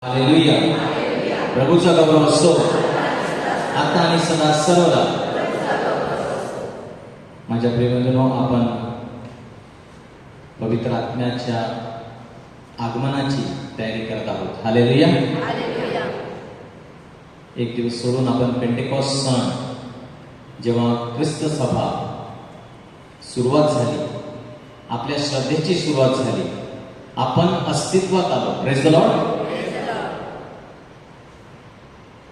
Hallelujah. प्रभूचा गौरव असतो आता आणि सदा सर्वदा. माझ्या प्रियजनो, आपण पवित्र आत्म्याच्या आगमनाची तयारी करत आहोत. हालेलुया. एक दिवस सोडून आपण पेंटेकॉस्ट सण, जेव्हा ख्रिस्त सभा सुरुवात झाली, आपल्या श्रद्धेची सुरुवात झाली, आपण अस्तित्वात आलो. Praise the Lord.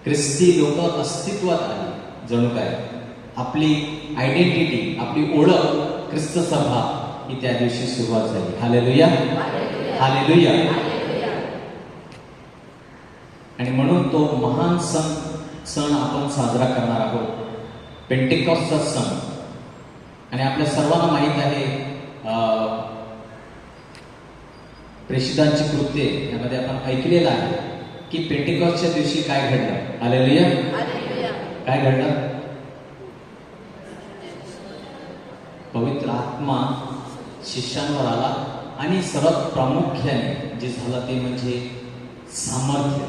ख्रिस्ती लोक अस्तित्वात आली. जणू काय आपली आयडेंटिटी, आपली ओळख ख्रिस्त सभा ही त्या दिवशी सुरुवात झाली. हालेलुया. हालेलुया. आणि म्हणून तो महान सण आपण साजरा करणार आहोत, पेंटेकॉस्टचा सण. आणि आपल्या सर्वांना माहीत आहे, प्रेषितांची कृत्ये यामध्ये आपण ऐकलेलं आहे की पेंटेकॉस्टच्या दिवशी काय घडलं. हालेलुया. काय घडलं? पवित्र आत्मा शिष्यांवर आला आणि सर्वात प्रामुख्याने जे झालं ते म्हणजे सामर्थ्य.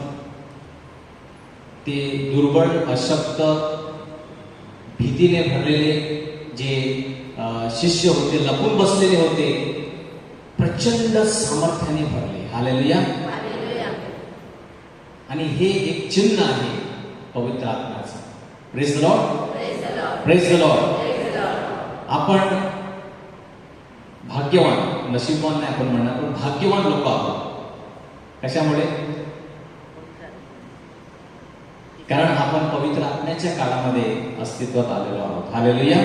ते दुर्बळ, अशक्त, भीतीने भरलेले जे शिष्य होते, लपून बसलेले होते, प्रचंड सामर्थ्याने भरले. हालेलुया. आणि हे एक चिन्ह आहे पवित्र आत्म्याचं. Praise the lord. Praise the lord. आपण भाग्यवान, नशीबवान नाही आपण म्हणणार, पण भाग्यवान लोक आहोत. कशामुळे? कारण आपण पवित्र आत्म्याच्या काळामध्ये अस्तित्वात आलेलो आहोत. हालेलुया.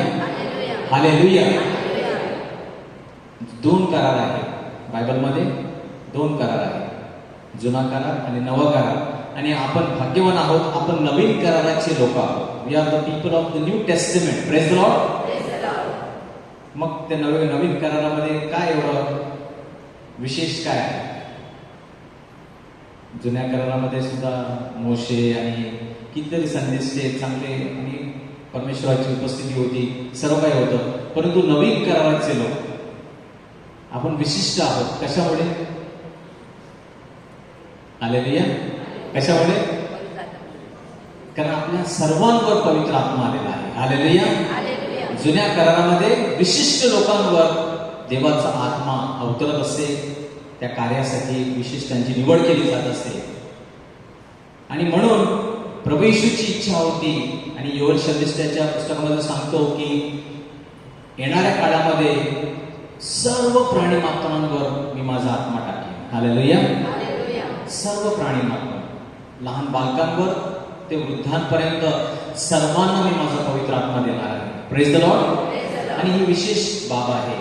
हालेलुया. 2 करार आहेत बायबलमध्ये. 2 करार आहेत, जुना करार आणि नवा करार. आणि आपण भाग्यवान आहोत, आपण नवीन कराराचे लोक आहोत. We are the people of the New Testament. Praise the Lord. मग त्या नवीन करारामध्ये काय एवढं विशेष काय आहे? जुन्या करारामध्ये सुद्धा मोशे आणि कितीतरी संदेशचे चांगले आणि परमेश्वराची उपस्थिती होती, सर्व काही होतं. परंतु नवीन कराराचे लोक आपण विशिष्ट आहोत. कशामुळे? हालेलुया. कशामुळे? कारण आपल्या सर्वांवर पवित्र आत्मा आलेला आहे. हालेलुया. जुन्या करारामध्ये विशिष्ट लोकांवर देवाचा आत्मा अवतरत असते. त्या कार्यासाठी विशिष्टांची निवड केली जात असते. आणि म्हणून प्रभू येशूची इच्छा होती, आणि योएल संदेशाच्या पुस्तकामध्ये सांगतो की येणाऱ्या काळामध्ये सर्व प्राणी मात्रांवर मी माझा आत्मा टाकेन. हालेलुया. सर्व प्राणी मात्र, लहान बालकांवर ते वृद्धांपर्यंत सर्वांना मी माझा पवित्र आत्मा देणार आहे. Praise the Lord. आणि ही विशेष बाब आहे.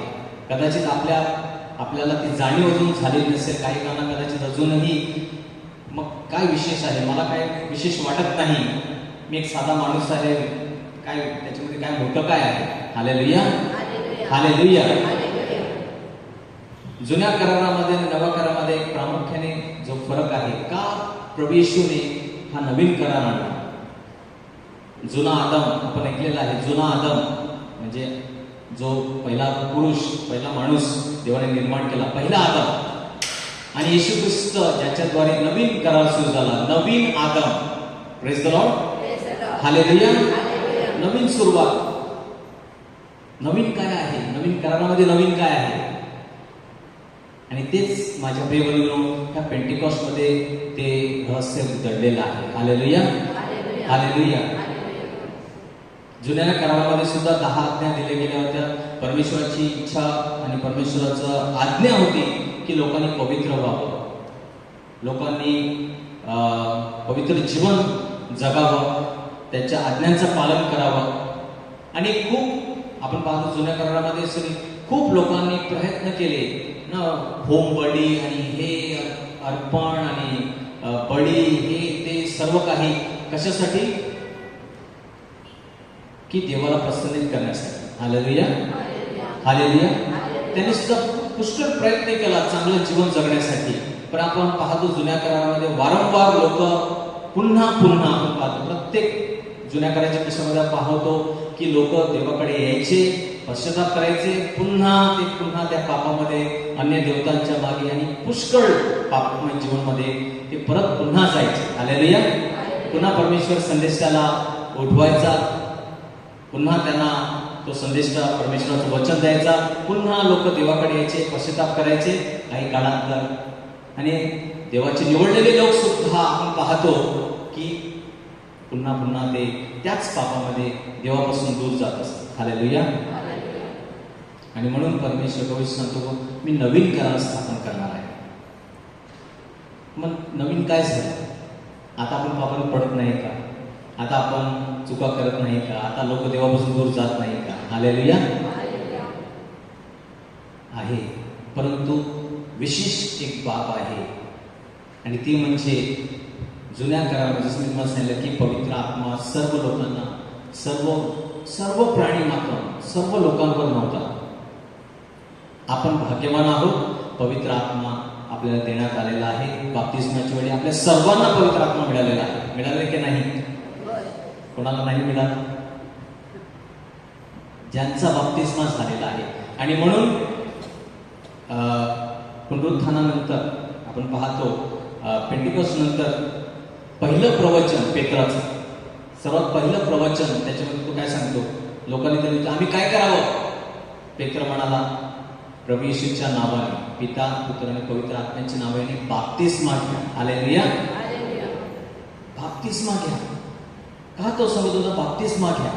कदाचित आपल्याला ती जाणीव अजून झालेली नसेल. काही कारणा कदाचित अजूनही मग काय विशेष आहे, मला काय विशेष वाटत नाही, मी एक साधा माणूस आहे, काय त्याच्यामध्ये काय मोठं काय आहे. हालेलुया. हालेलुया. जुन्या करारामध्ये आणि नव्या करारामध्ये प्रामुख्याने जो फरक आहे, का प्रभू येशूने हा नवीन करार आणला. जुना आदम आपण ऐकलेला आहे. जुना आदम म्हणजे जो पहिला पुरुष, पहिला माणूस देवाने निर्माण केला, पहिला आदम. आणि येशू ख्रिस्त ज्याच्याद्वारे नवीन करार सुरू झाला, नवीन आदम. Praise the lord. हालेलुया. नवीन सुरुवात. नवीन काय आहे? नवीन करारामध्ये नवीन काय आहे? आणि तेच माझ्या प्रियबंधूंनो, ह्या पेंटेकॉस्टमध्ये ते रहस्य दडलेलं आहे. हालेलुया. हालेलुया. जुन्या करारामध्ये सुद्धा 10 आज्ञा दिल्या गेल्या होत्या. परमेश्वराची इच्छा आणि परमेश्वराचं आज्ञा होती की लोकांनी पवित्र व्हावं, लोकांनी पवित्र जीवन जगावं, त्याच्या आज्ञांचं पालन करावं. आणि खूप आपण पाहतो जुन्या करारामध्ये खूप लोकांनी प्रयत्न केले ना, होम बळी आणि हे अर्पण आणि बळी, हे ते सर्व काही कशासाठी? की देवाला प्रसन्नित करण्यासाठी. हालेलुया. हालेलुया. त्यांनी सुद्धा पुष्कळ प्रयत्न केला चांगलं जीवन जगण्यासाठी. पण आपण पाहतो जुन्या करारामध्ये वारंवार लोक पुन्हा आपण पाहतो, प्रत्येक जुन्या कराराच्या पुस्तकामध्ये पाहतो की लोक देवाकडे यायचे, पश्चाताप करायचे, पुन्हा त्या पापामध्ये, अन्य देवतांच्या मागे आणि पुष्कळ पापमय जीवनमध्ये ते परत पुन्हा जायचे. हालेलुया. पुन्हा परमेश्वर संदेशाला उठवायचा, पुन्हा त्यांना तो संदेश परमेश्वराचं वचन द्यायचा, पुन्हा लोक देवाकडे यायचे, पश्चाताप करायचे काही काळानंतर. आणि देवाचे निवडलेले लोक सुद्धा आपण पाहतो की पुन्हा पुन्हा ते त्याच पापामध्ये देवापासून दूर जात असतात. हालेलुया. आणि म्हणून परमेश्वर भविष्य सांगतो, मी नवीन करार स्थापन करणार आहे. मग नवीन काय झालं? आता आपण पापात पडत नाही का? आता आपण चुका करत नाही का? आता लोक देवापासून दूर जात नाही का? हालेलुया. आहे, परंतु विशेष एक बाब आहे आणि ती म्हणजे जुन्या करारामध्ये जसं मी तुम्हाला सांगितलं की पवित्र आत्मा सर्व लोकांना, सर्व प्राणी मात्र सर्व लोकांवर नव्हता. आपण भाग्यवान आहोत, पवित्र आत्मा आपल्याला देण्यात आलेला आहे. बाप्तिस्माच्या वेळी आपल्या सर्वांना पवित्र आत्मा मिळालेला आहे. मिळाले की नाही? कोणाला नाही मिळाला? ज्यांचा बाप्तिस्मा झालेला आहे. आणि म्हणून पुनरुत्थानानंतर आपण पाहतो, पेंटिकॉस्ट नंतर पहिलं प्रवचन पेत्राचं, सर्वात पहिलं प्रवचन, त्याच्यामध्ये तो काय सांगतो? लोकांनी तर आम्ही काय करावं? पेत्र म्हणाला, प्रभू येशूच्या नावाने, पिता पुत्र आणि पवित्र आत्म्याच्या नावाने बाप्तिस्मा घ्या. हालेलुया. बाप्तिस्मा घ्या. का तो सांगत होता बाप्तिस्मा घ्या?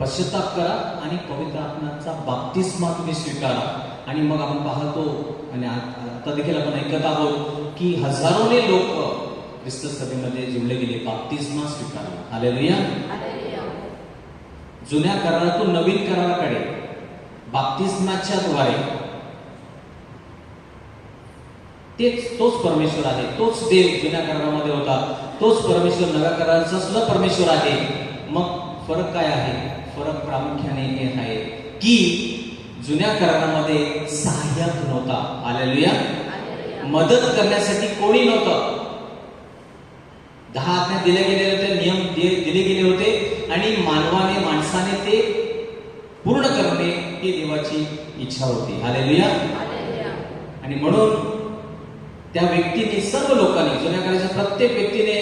पश्चाताप करा आणि पवित्र आत्म्याचा बाप्तिस्मा तुम्ही स्वीकारा. आणि मग आपण पाहतो आणि आता देखील आपण ऐकत आहोत की हजारोने लोक ख्रिस्त सभेमध्ये जुळले गेले, बाप्तिस्मा स्वीकारला. हालेलुया. जुन्या करारातून नवीन कराराकडे बाप्तिस्माच्या द्वारे तोच परमेश्वर आहे, तोच देव जुन्या करारामध्ये होता, तोच परमेश्वर नव्या कराराचा सुद्धा परमेश्वर आहे. मग फरक काय आहे? फरक प्रामुख्याने हे आहे की जुन्या करारामध्ये सहाय्यक नव्हता. हालेलुया. मदत करण्यासाठी कोणी नव्हतं. 10 आज्ञा दिल्या गेलेल्या होत्या, नियम दिले गेले होते आणि माणसाने ते पूर्ण करणे ही देवाची इच्छा होती. हालेलुया. आणि म्हणून त्या व्यक्तीने, सर्व लोकांनी, जुन्या काळाच्या प्रत्येक व्यक्तीने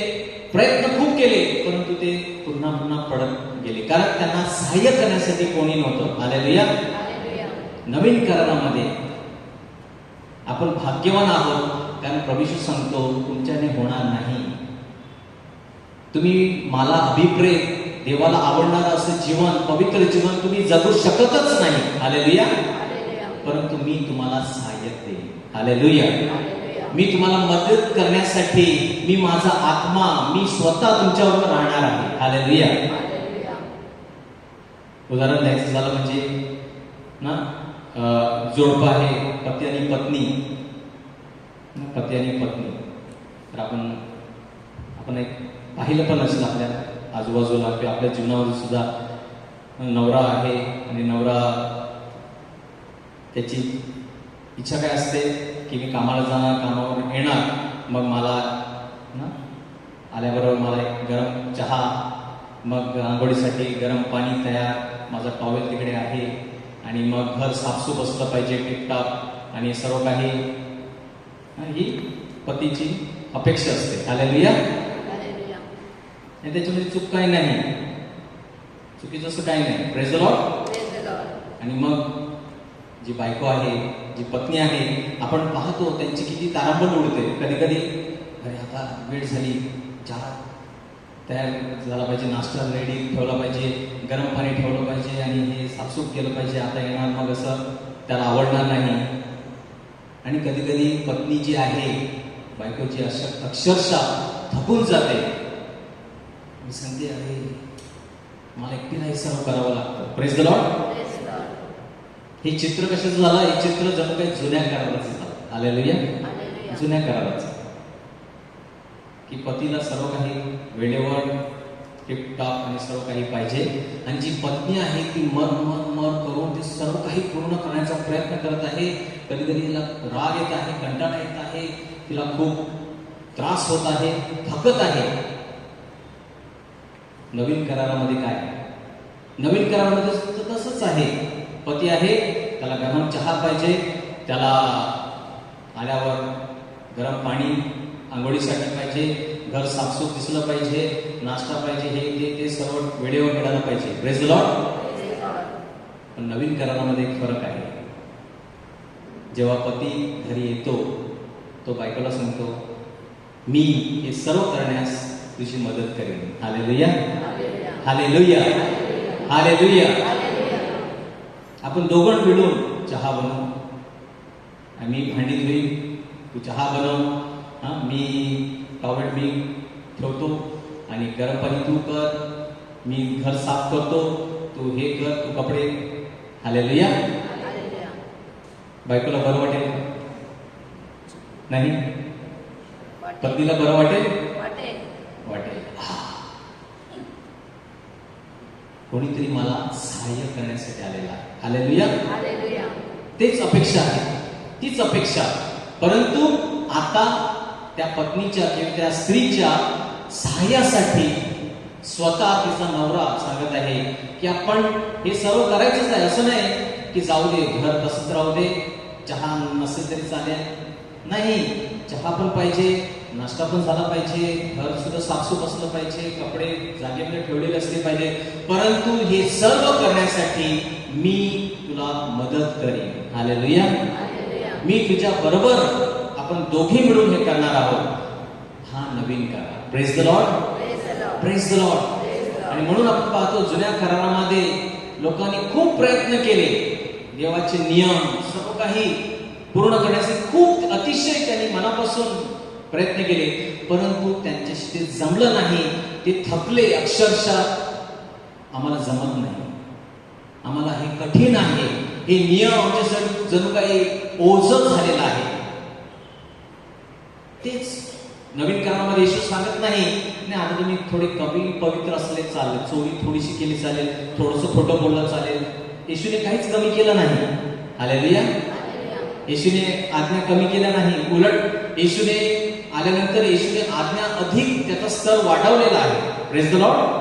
प्रयत्न खूप केले, परंतु ते पुन्हा पुन्हा पडत गेले, कारण त्यांना सहाय्य करण्यासाठी कोणी नव्हतं. हालेलुया. नवीन करारामध्ये आपण भाग्यवान आहोत, कारण प्रभू येशू सांगतो तुमच्याने होणार नाही. तुम्ही मला अभिप्रेत, देवाला आवडणारं असं जीवन, पवित्र जीवन तुम्ही जगू शकतच नाही. हालेलुया. परंतु मी तुम्हाला सहाय्यक देईन. हालेलुया. मी तुम्हाला मदत करण्यासाठी मी माझा आत्मा, मी स्वतः तुमच्याबरोबर राहणार आहे. हालेलुया. उदाहरण द्यायचं झालं म्हणजे ना, जोडपं आहे, पती आणि पत्नी. तर आपण एक पाहिलं पण असेल आपल्या आजूबाजूला किंवा आपल्या जीवनावर सुद्धा, नवरा आहे आणि नवरा त्याची इच्छा काय असते की मी कामाला जाणार, कामावर येणार, मग मला ना आल्याबरोबर मला एक गरम चहा, मग आंघोळीसाठी गरम पाणी तयार, माझा टॉवेल तिकडे आहे आणि मग घर साफसूफ असलं पाहिजे, टिपटाप आणि सर्व काही. ही पतीची अपेक्षा असते. हालेलुया. आणि त्याच्यामध्ये चूक काही नाही, चुकीचं असं काही नाही. Praise the Lord. आणि मग जी बायको आहे, जी पत्नी आहे, आपण पाहतो त्यांची किती तारांबळ उडते. कधी कधी अरे आता वेळ झाली, चहा तयार झाला पाहिजे, नाश्ता रेडी ठेवला पाहिजे, गरम पाणी ठेवलं पाहिजे आणि हे साफसूफ केलं पाहिजे, आता येणार, मग असं त्याला आवडणार नाही. आणि कधी कधी पत्नी जी आहे, बायकोची अक्षरशः थकून जाते. मी सांगते अरे मला एकटीला हे सर्व करावं लागतं. Praise the Lord. हे चित्र कशाचं झालं? हे चित्र जणू काही जुन्या कराराचं झालं. हालेलुया. जुन्या कराराचं, की पतीला सर्व काही वेळेवर टिपटाप आणि सर्व काही पाहिजे, आणि जी पत्नी आहे ती मर करून ते सर्व काही पूर्ण करण्याचा प्रयत्न करत आहे. कधी कधी तिला राग येत आहे, कंटाळा येत आहे, तिला खूप त्रास होत आहे, थकत आहे. नवीन करारामध्ये काय? नवीन करारामध्ये तसंच आहे. पती आहे, त्याला गरम चहा पाहिजे, त्याला आल्यावर गरम पाणी आंघोळीसाठी पाहिजे, घर साफसूफ दिसलं पाहिजे, नाश्ता पाहिजे, हे ते सर्व वेळेवर मिळालं पाहिजे. Praise the Lord. पण नवीन करारामध्ये एक फरक आहे. जेव्हा पती घरी येतो तो बायकोला सांगतो, मी हे सर्व करण्यास तुझी मदत करेन. Hallelujah, hallelujah, hallelujah. आपण दोघं मिळून चहा बनवू, मी भांडी धुईन, तू चहा बनव, मी टॉयलेट मी ठेवतो आणि गरम पाणी तू कर, मी घर साफ करतो, तू हे कर, तू कपडे. हालेलुया. बायकोला बरं वाटेल नाही? पत्नीला बरं वाटेल? वाटेल. कोणीतरी मला सहाय्य करण्यासाठी आलेला आहे. हालेलुया. तेच अपेक्षा आहे, तीच अपेक्षा. परंतु आता त्या पत्नीच्या किंवा त्या स्त्रीच्या सहाय्यासाठी स्वतः तिचा नवरा सांगत आहे की आपण हे सर्व करायचंच आहे. असं नाही की जाऊ दे, घर तसंच राहू दे, चहा नसेल तरी चालेल. नाही, चहा पण पाहिजे, नाश्ता पण झाला पाहिजे, घर सुद्धा साफसूफ असलं पाहिजे, कपडे जागेमध्ये ठेवलेले असले पाहिजे. परंतु हे सर्व करण्यासाठी मी तुला मदत करेन. हालेलुया. मी तुझ्या बरोबर, आपण दोघे मिळून हे करणार आहोत. हा नवीन करार. Praise the lord, praise the Lord. आणि म्हणून आपण पाहतो जुन्या करारामध्ये लोकांनी खूप प्रयत्न केले, देवाचे नियम सर्व काही पूर्ण करण्यासाठी खूप अतिशय त्यांनी मनापासून प्रयत्न केले. परंतु त्यांच्याशी ते जमलं नाही. ते थकले अक्षरशः. आम्हाला जमत नाही, आम्हाला हे कठीण आहे, हे नियम आमच्यासाठी जणू काही ओझं झालेलं आहे. तेच नवीन करारामध्ये येशू सांगत नाही आता तुम्ही थोडे कमी पवित्र असले चालेल, चोरी थोडीशी केली चालेल, थोडंसं खोटं बोललं चालेल. येशूने काहीच कमी केलं नाही. हालेलुया. येशूने आज्ञा कमी केल्या नाही, उलट येशूने आल्यानंतर येशूने आज्ञा अधिक त्याचा स्तर वाढवलेला आहे. Praise the Lord.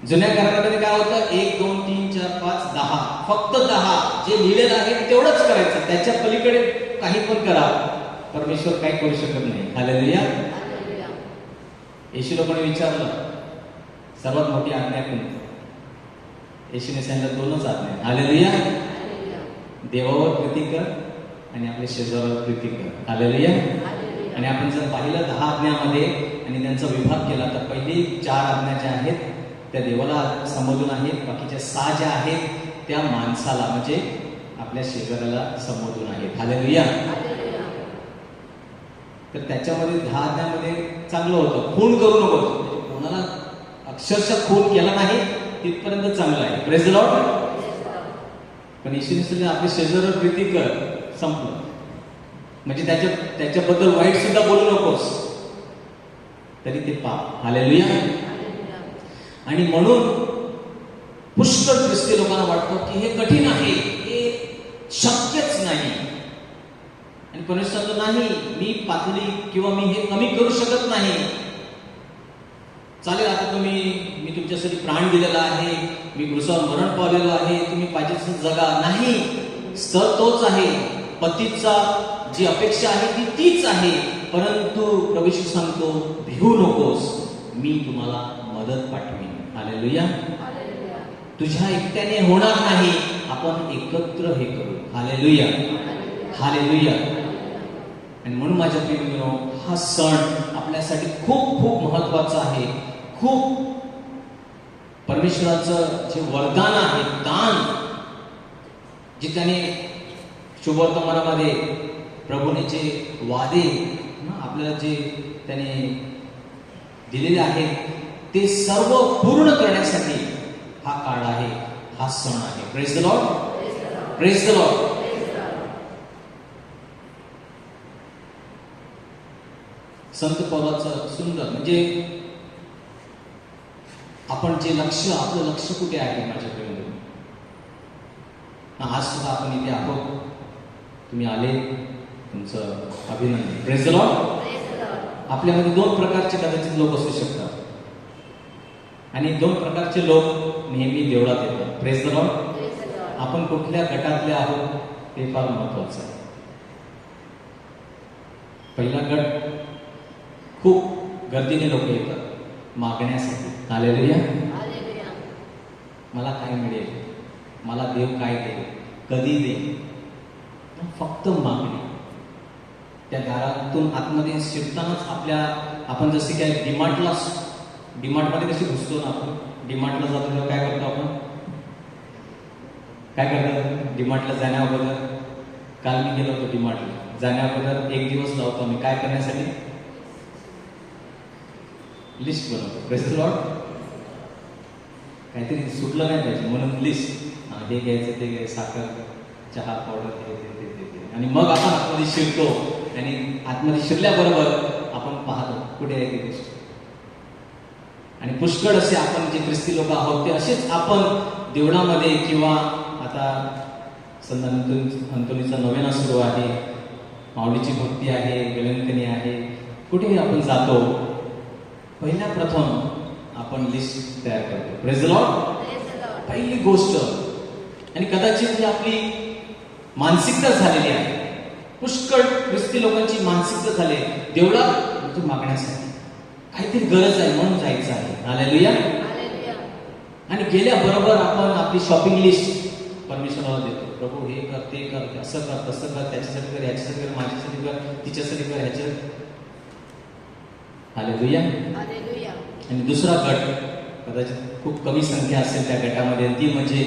जुन्या करारामध्ये काय होतं, 1 2 3 4 5 10, फक्त 10 जे लिहिलेलं आहे तेवढंच करायचं, त्याच्या पलीकडे काही पण करा, परमेश्वर काही करू शकत नाही. हालेलुया. येशू लोकांनी विचारलं सर्वात मोठी आज्ञा कोणती? येशूने सांगितलं 2च आज्ञा. हालेलुया. देवावर प्रीती कर आणि आपल्या शेजारावर प्रीती कर. हालेलुया. आणि आपण जर पाहिलं 10 आज्ञामध्ये आणि त्यांचा विभाग केला तर पहिली 4 आज्ञा ज्या आहेत त्या देवाला संबोधून आहेत, बाकीच्या 6 ज्या आहेत त्या माणसाला म्हणजे आपल्या शेजाऱ्याला संबोधून आहेत. हालेलुया. तर त्याच्यामध्ये 10 आज्ञामध्ये चांगलं होतं, खून करू नको, म्हणजे कोणाला अक्षरशः खून केला नाही तिथपर्यंत चांगलं आहे. Praise the Lord. पण येशूने आपल्या शेजाऱ्यावर प्रीती कर, संपलं. म्हणजे त्याच्याबद्दल वाईट सुद्धा बोलू नकोस, तरी ते पाप. हालेलुया. आणि म्हणून पुष्कळ ख्रिस्ती लोकांना वाटतं की हे कठीण आहे, हे शक्यच नाही. आणि परमेश्वर सांगतो नाही, मी पातळी किंवा मी हे कमी करू शकत नाही. चालेल, आता मी तुमच्यासाठी प्राण दिलेला आहे, मी क्रूसावर मरण पावलेलो आहे, तुम्ही पाहिजे तसं जगा. नाही, स्तर तोच आहे. पतीचा जी अपेक्षा आहे ती तीच आहे. परंतु प्रभू येशू सांगतो भिवू नकोस, मी तुम्हाला मदत पाठवीन. हालेलुया. तुझ्या एकट्याने होणार नाही, आपण एकत्र हे करू. Hallelujah, hallelujah. आणि म्हणून माझ्या प्रिय, हा सण आपल्यासाठी खूप खूप महत्वाचा आहे. खूप परमेश्वराचं जे वरदान आहे, दान जे त्याने शुभवर्तमानामध्ये प्रभूने जे वादे आपल्याला जे त्याने दिलेले आहेत ते सर्व पूर्ण करण्यासाठी हा काळ आहे, हा सण आहे. Praise the lord, praise the Lord. संत पौलाचं सुंदर म्हणजे आपण जे लक्ष, आपलं लक्ष कुठे आहे माझ्याकडे? आज सुद्धा आपण इथे आहोत, तुम्ही आले, तुमचं अभिनंदन. Praise the Lord. आपल्यामध्ये 2 प्रकारचे कदाचित लोक असू शकतात आणि 2 प्रकारचे लोक नेहमी देवळात येतात. Praise the lord. आपण कुठल्या गटातले आहोत ते फार महत्वाचं आहे. पहिला गट, खूप गर्दीने लोक येतात मागण्यासाठी. हालेलुया. मला काय मिळेल, मला देव काय देईल, कधी देईल, फक्त मागणी. त्या दारातून आतमध्ये शिरतानाच आपण जसे काय डीमार्टमध्ये कशी घुसतो ना, आपण डीमार्टला जातो तेव्हा काय करतो, आपण काय करतो डीमार्टला जाण्या अगोदर. काल मी गेलो होतो डीमार्टला, जाण्या अगोदर एक दिवस लावतो मी काय करण्यासाठी, लिस्ट बनवतो. Praise the Lord. काहीतरी सुटलं नाही पाहिजे म्हणून लिस्ट, हे घ्यायचं ते घ्यायचं, साखर, चहा पावडर, ते आणि मग आपण आतमध्ये शिरतो. आणि आतमध्ये शिरल्याबरोबर आपण पाहतो कुठे आहे ती गोष्ट. आणि पुष्कळ असे आपण जे ख्रिस्ती लोक आहोत ते असेच आपण देवळामध्ये किंवा आता संत अंतोनीचा नवेना सुरू आहे, माऊलीची भक्ती आहे, वेलंकनी आहे, कुठेही आपण जातो, पहिल्या प्रथम आपण लिस्ट तयार करतो. Praise the Lord. पहिली गोष्ट, आणि कदाचित ही आपली मानसिकता झालेली आहे. पुष्कळ ख्रिस्ती लोकांची मानसिकता झाली, देवळात म्हणजे मागण्यासाठी, काहीतरी गरज आहे म्हणून जायचं आहे. हालेलुया. आणि गेल्याबरोबर आपण आपली शॉपिंग लिस्ट परमेश्वराला देतो. प्रभू हे कर, ते कर, असं कर, तसं कर, त्याच्यासाठी कर, ह्याच्यासाठी कर, माझ्यासाठी कर, तिच्यासाठी कर, ह्याच्या. हालेलुया. आणि दुसरा गट, कदाचित खूप कमी संख्या असेल त्या गटामध्ये, ती म्हणजे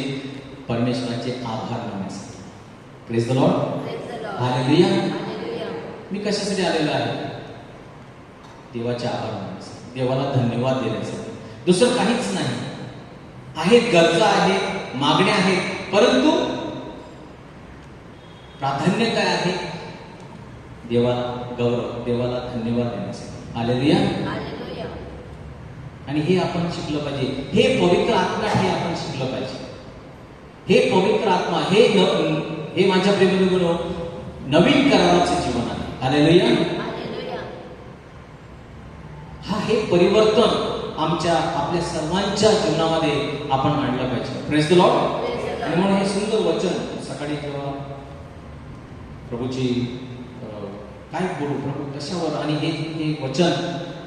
परमेश्वराचे आभार मानण्यासाठी. Praise the lord. हालेलुया. मी कशासाठी आलेलो आहे, देवाचे आभार मानण्यासाठी, देवाला धन्यवाद देण्यासाठी, दुसरं काहीच नाही. आहेत गरजा आहेत, मागण्या आहेत, परंतु प्राधान्य काय आहे, देवाला गौरव, देवाला धन्यवाद देण्यासाठी. हालेलुया. आणि हे आपण शिकलं पाहिजे. हे पवित्र आत्मा, हे आपण शिकलं पाहिजे. हे पवित्र आत्मा, हे माझ्या प्रेमीनुगुण नवीन कराराचे जीवन आहे. हालेलुया. हे परिवर्तन आपल्या सर्वांच्या जीवनामध्ये आपण आणलं पाहिजे. Praise the Lord. आणि म्हणून हे सुंदर वचन सकाळी जेव्हा प्रभूची काय बोलू, प्रभू कशावर, आणि हे वचन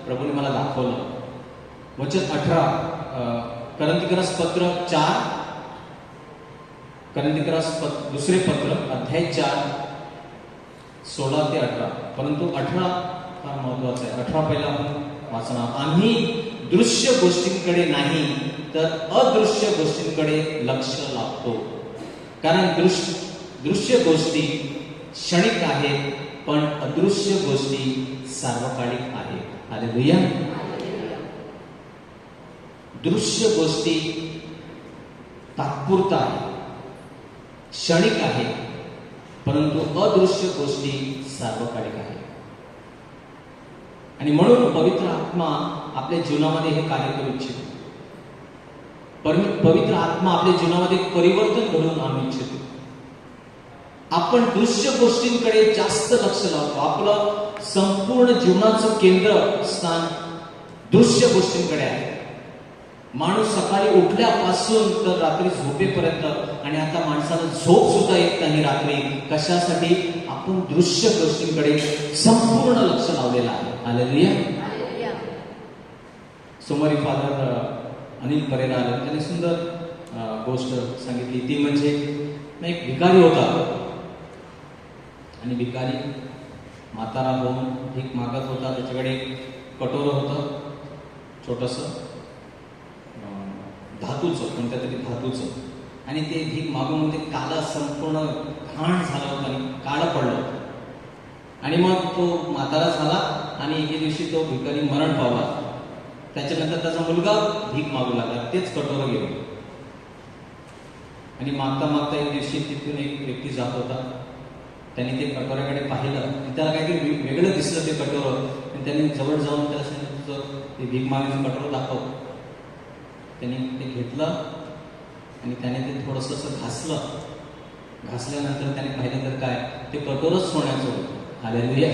प्रभूने मला दाखवलं. वचन 18 करंथीकरास पत्र 4, करंथीकरास दुसरे पत्र अध्याय 4 16 ते 18. परंतु 18 फार महत्वाचं आहे. 18 पहिला आपण वाचणार. आम्ही दृश्य गोष्टींकडे नाही तर अदृश्य गोष्टींकडे लक्ष लागतो, कारण दृश्य गोष्टी क्षणिक आहेत पण अदृश्य गोष्टी सार्वकालिक आहेत. हालेलुया. दृश्य गोष्टी तात्पुरता आहे, क्षणिक आहे, परंतु अदृश्य गोष्टी सार्वकालिक आहेत. आणि म्हणून पवित्र आत्मा आपल्या जीवनामध्ये हे कार्य करू इच्छितो. पवित्र आत्मा आपल्या जीवनामध्ये परिवर्तन घडवून आणू इच्छितो. आपण दृश्य गोष्टींकडे जास्त लक्ष लावतो. आपलं संपूर्ण जीवनाचं केंद्रस्थान दृश्य गोष्टींकडे आहे. माणूस सकाळी उठल्यापासून तर रात्री झोपेपर्यंत, आणि आता माणसाला झोप सुद्धा येत नाही रात्री. कशासाठी? आपण दृश्य गोष्टींकडे संपूर्ण लक्ष लावलेलं आहे. हालेलुया. सोमवारी फादर अनिल परेरा आले, त्यांनी सुंदर गोष्ट सांगितली. ती म्हणजे एक भिकारी होता, आणि भिकारी म्हातारा होऊन भीक मागत होता. त्याच्याकडे कटोरं होतं छोटंसं, धातूचं, कोणत्या तरी धातूचं, आणि ते भीक मागून ते काला संपूर्ण घाण झालं होतं आणि काळं पडलं होतं. आणि मग तो म्हातारा झाला आणि एके दिवशी तो भिकारी मरण पावला. त्याच्यानंतर त्याचा मुलगा भीक मागू लागला, तेच कटोरं घेऊन. आणि मागता मागता एक दिवशी तिथून एक व्यक्ती जात होता. त्याने ते कटोऱ्याकडे पाहिलं, त्याला काहीतरी वेगळं दिसलं ते कटोरं. आणि त्याने जवळ जाऊन त्याला सांगितलं, ते भीक मागण्याचं कटोरं दाखव. त्याने ते घेतलं आणि त्याने ते थोडंसं असं घासलं. घासल्यानंतर त्याने पाहिलं तर काय, ते कटोरच सोन्याचं होतं. हालेलुया.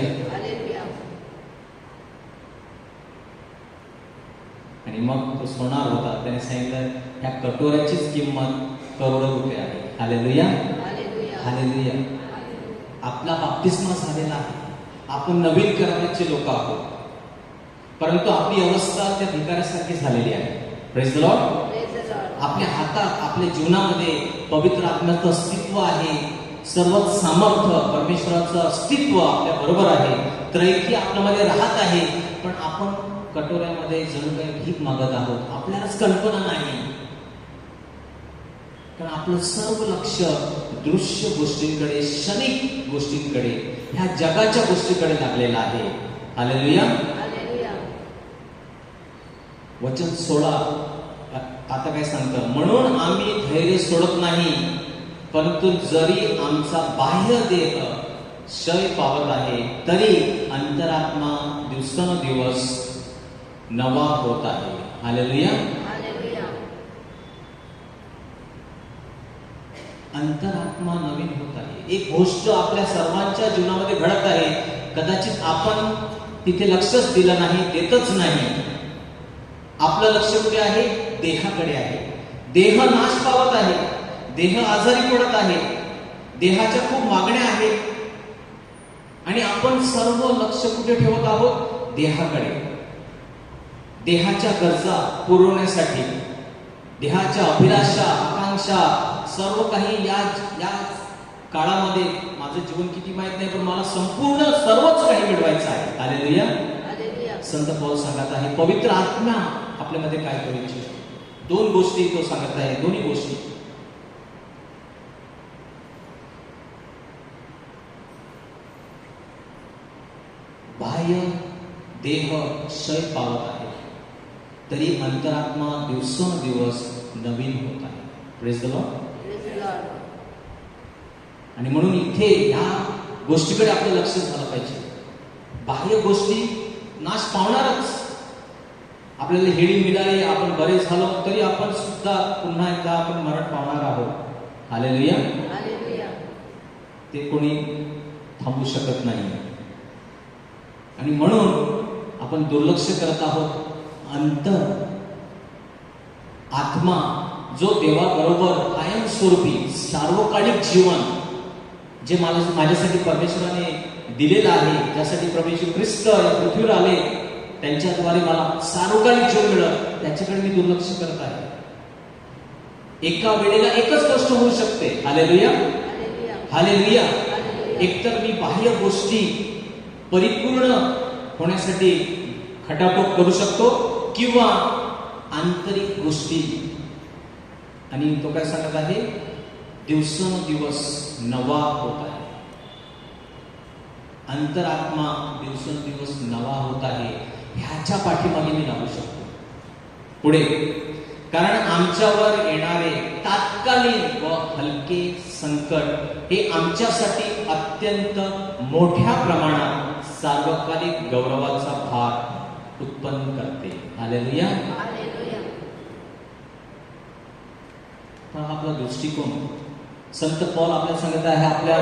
आणि मग तो सोनार होता. त्याने सांगितलं, या कटोऱ्याचीच किंमत करोडो रुपये आहे. हालेलुया. हालेलुया. आपला बाप्तिस्मा झालेला आहे. आपण नवीन कराराचे लोक आहोत, परंतु आपली अवस्था त्या भिकाऱ्यासारखी झालेली आहे. Praise the Lord. आपल्या हातात, आपल्या जीवनामध्ये पवित्र आत्म्याचं अस्तित्व आहे, सर्व सामर्थ्य परमेश्वराचं अस्तित्व आपल्या बरोबर आहे, त्रैकी आपल्यामध्ये राहत आहे, पण आपण कटोऱ्यामध्ये जणू काही भीक मागत आहोत. आपल्यालाच कल्पना नाही, कारण आपलं सर्व लक्ष दृश्य गोष्टींकडे, क्षणिक गोष्टींकडे, ह्या जगाच्या गोष्टीकडे लागलेलं आहे. हालेलुया. वचन 16 आता काय सांगतं, म्हणून आम्ही धैर्य सोडत नाही, परंतु जरी आमचा बाह्य देह क्षय पावत आहे, तरी अंतरात्मा दिवसेंदिवस नवा होत आहे. हालेलुया. अंतरात्मा नवीन होत आहे. एक गोष्ट आपल्या सर्वांच्या जीवनामध्ये घडत आहे, कदाचित आपण तिथे लक्षच दिलं नाही, देतच नाही. आपलं लक्ष कुठे आहे? देहाकडे आहे. देह नाश पावत आहे, देह आजारी पडत आहे, देहाच्या खूप मागण्या आहेत, आणि आपण सर्व लक्ष कुठे ठेवत आहोत? देहाकडे. देहाच्या गरजा पुरवण्यासाठी, देहाच्या अभिलाषा, आकांक्षा, सर्व काही या काळामध्ये माझं जीवन किती माहित नाही, पण मला संपूर्ण सर्वच काही मिळवायचं आहे. हालेलुया. संत पौल सांगत आहे, पवित्र आत्मा आपल्यामध्ये काय करू इच्छितो. दोन गोष्टी तो सांगत आहे, दोन्ही गोष्टी. बाह्य देह क्षय पावत आहे, तरी अंतरात्मा दिवसेंदिवस नवीन होत आहे. Praise the Lord. आणि म्हणून इथे या गोष्टीकडे आपलं लक्ष झालं पाहिजे. बाह्य गोष्टी नाश पावणारच. आपल्याला हेडी मिळाली, आपण बरे झालो, तरी आपण सुद्धा पुन्हा एकदा आपण मरण पावणार आहोत. हालेलुया. ते कोणी थांबू शकत नाही, आणि म्हणून आपण दुर्लक्ष करत आहोत. अंतर आत्मा जो देवाबरोबर कायमस्वरूपी सार्वकालिक जीवन जे माझ्यासाठी परमेश्वराने दिलेलं आहे, ज्यासाठी प्रभू येशू ख्रिस्त या पृथ्वीवर आले, त्यांच्याद्वारे मला सार्वकालिक जीवन मिळत, त्याच्याकडे मी दुर्लक्ष करत आहे. एका वेळेला एकच गोष्ट होऊ शकते. हालेलुया. हालेलुया. एकतर मी बाह्य गोष्टी परिपूर्ण होण्यासाठी खटाटोप करू शकतो, किंवा आंतरिक गोष्टी. आणि तो काय सांगत आहे? दिवसेंदिवस नवा होत आहे. अंतरात्मा दिवसेंदिवस नवा होत आहे, ह्याच्या पाठीमागे मी लागू शकतो. पुढे, कारण आमच्यावर येणारे तात्कालिक व हलके संकट हे आमच्यासाठी अत्यंत मोठ्या प्रमाणात सार्वकालिक गौरवाचा भार उत्पन्न करते. हालेलुया. आपला दृष्टिकोन संत पौल आपल्याला सांगत आहे, आपल्या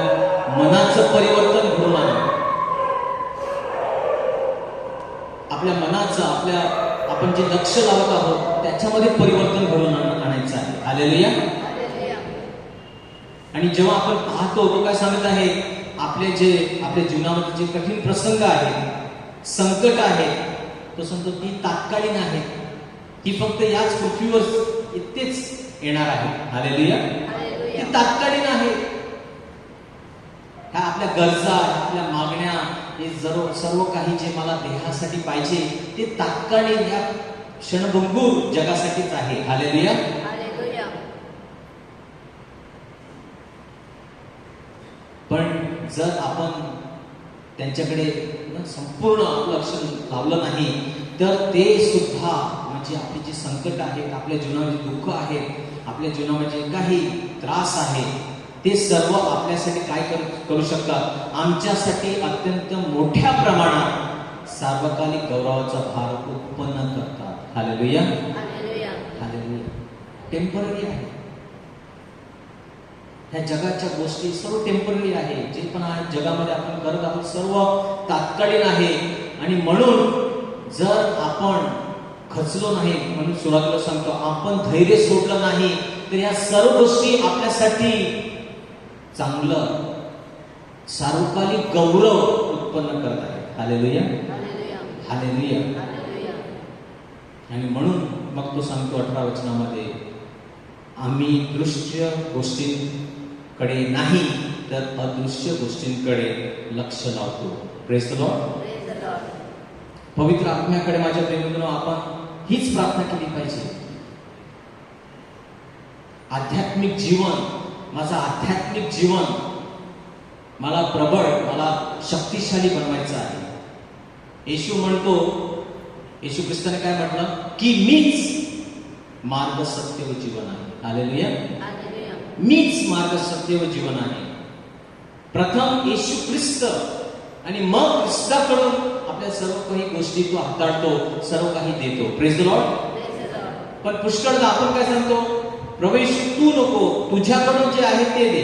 मनाचं परिवर्तन घडवून आणा. आपल्या मनाचं, आपण जे लक्ष लावत आहोत त्याच्यामध्ये परिवर्तन घडवून आणायचं आहे. हालेलुया. आणि जेव्हा आपण पाहतो, तो काय सांगत आहे, आपल्या जीवनामध्ये जे कठीण प्रसंग आहेत, संकट आहे, तो सांगतो ती तात्कालीन आहे, ती फक्त याच पृथ्वीवर इतकेच येणार आहे. हालेलुया. ती तात्कालीन आहे. ह्या आपल्या गरजा, आपल्या मागण्या, हे सर्व काही जे मला देहासाठी पाहिजे, ते तात्कालीन या क्षणभंगूर जगासाठीच आहे. हालेलुया. पण जर आपण त्यांच्याकडे संपूर्ण लक्ष लावलं नाही, तर ते सुद्धा म्हणजे आपली जी संकट आहेत, आपल्या जीवनामध्ये दुःख आहेत, आपल्या जीवनामध्ये काही त्रास आहे, ते सर्व आपल्यासाठी काय करू शकतात? आमच्यासाठी अत्यंत मोठ्या प्रमाणात सार्वकालिक गौरवाचा भार उत्पन्न करतात. हालेलुया. हालेलुया. टेम्पररी आहे. ह्या जगाच्या गोष्टी सर्व टेम्पररी आहे. जे पण आहे जगामध्ये आपण करत आहोत सर्व तात्कालीन आहे. आणि म्हणून जर आपण खचलो नाही, म्हणून सुरुवातीला सांगतो, आपण धैर्य सोडलं नाही, तर या सर्व गोष्टी आपल्यासाठी चांगलं सार्वकालिक गौरव उत्पन्न करत आहे. Hallelujah, hallelujah. आणि म्हणून मग तो सांगतो 18 वचनामध्ये, आम्ही दृश्य गोष्टींकडे नाही तर अदृश्य गोष्टींकडे लक्ष लावतो. Praise the Lord. पवित्र आत्म्याकडे माझ्या प्रेमींनो आपण हीच प्रार्थना केली पाहिजे. आध्यात्मिक जीवन, माझं आध्यात्मिक जीवन मला प्रबळ, मला शक्तिशाली बनवायचं आहे. येशू म्हणतो, येशू ख्रिस्ताने काय म्हटलं की मीच मार्ग, सत्य व जीवन आहे. हालेलुया. मीच मार्ग, सत्य व जीवन आहे. प्रथम येशू ख्रिस्त आणि मग ख्रिस्ताकडून आपल्या सर्व काही गोष्टी तो हाताळतो, सर्व काही देतो. Praise the Lord. पण पुष्कळदा आपण काय सांगतो, प्रभू येशू तू नको, तुझ्याकडून जे आहे ते दे,